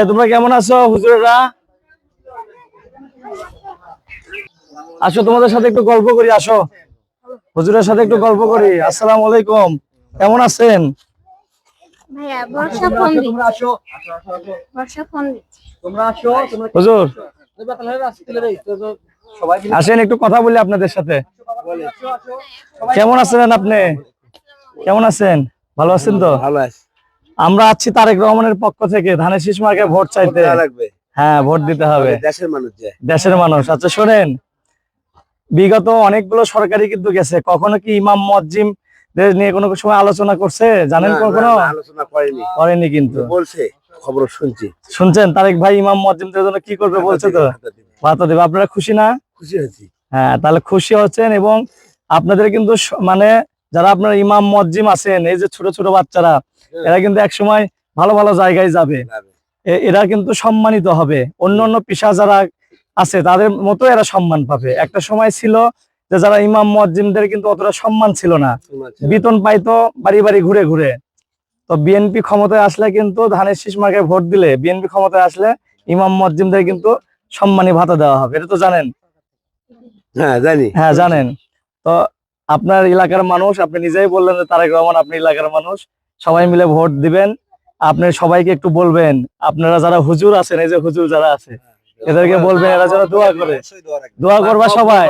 তোমরা কেমন আছো হুজুরেরা? আসো তোমাদের সাথে একটু গল্প করি, আসো হুজুরের সাথে একটু গল্প করি। আসসালামু আলাইকুম, কেমন আছেন? হুজুর আসেন একটু কথা বলি আপনাদের সাথে। কেমন আছেন আপনি? কেমন আছেন? ভালো আছেন তো? আমরা আছি তারেক রহমানের পক্ষ থেকে ধানের শীষ মার্কায় ভোট চাইতে। হ্যাঁ, ভোট দিতে হবে। দেশের মানুষ। আচ্ছা শোনেন, বিগত অনেকগুলো সরকারি কিন্তু গেছে, কখনো কি ইমাম মুয়াজ্জিম নিয়ে কোনো সময় আলোচনা করছে? জানেন কখনো? আলোচনা করেনি কিন্তু বলছে, খবর শুনছেন তারেক ভাই ইমাম মুয়াজ্জিমদের জন্য কি করবে বলছে তো, ভাতা দেবে। আপনারা খুশি না? খুশি হয়েছি। হ্যাঁ, তাহলে খুশি হচ্ছেন। এবং আপনাদের কিন্তু মানে যারা আপনার ইমাম মুয়াজ্জিম আছেন, এই যে ছোট ছোট বাচ্চারা, এরা কিন্তু একসময় ভালো ভালো জায়গায় যাবে, এরা কিন্তু সম্মানিত হবে। অন্য পেশা যারা আছে তাদের মতো এরা সম্মান পাবে। একটা সময় ছিল যে যারা ইমাম মুয়াজ্জিমদের কিন্তু অতটা সম্মান ছিল না, বেতন পাইতো বাড়ি বাড়ি ঘুরে ঘুরে। তো বিএনপি ক্ষমতায় আসলে কিন্তু ধানের শীষ মার্কায় ভোট দিলে বিএনপি ক্ষমতায় আসলে ইমাম মুয়াজ্জিমদের কিন্তু সম্মানী ভাতা দেওয়া হবে, এটা তো জানেন? হ্যাঁ জানি। হ্যাঁ জানেন। তো আপনার এলাকার মানুষ, আপনি নিজেই বললেন যে তারেক রহমান আপনি এলাকার মানুষ, সবাই মিলে ভোট দিবেন। আপনি সবাইকে একটু বলবেন, আপনারা যারা হুজুর আছেন, এই যে হুজুর যারা আছে এদেরকে বলবেন এরা যেন দোয়া করে। দোয়া করবা সবাই,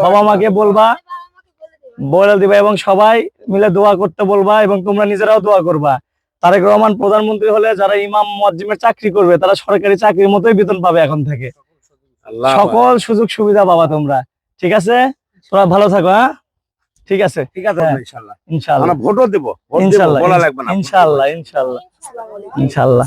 বাবা মাকে বলবা, বলে দিবা, এবং সবাই মিলে দোয়া করতে বলবা, এবং তোমরা নিজেরাও দোয়া করবা। তারেক রহমান প্রধানমন্ত্রী হলে যারা ইমাম মুয়াজ্জিমের চাকরি করবে তারা সরকারি চাকরির মতোই বেতন পাবে এখন থেকে, সকল সুযোগ সুবিধা পাবা তোমরা। ঠিক আছে, তোমরা ভালো থাকো। হ্যাঁ ঠিক আছে, ইনশাআল্লাহ। ইনশাআল্লাহ আমরা ভোটও দেব, ইনশাআল্লাহ, বলা লাগবে না। ইনশাআল্লাহ, ইনশাআল্লাহ, ইনশাআল্লাহ।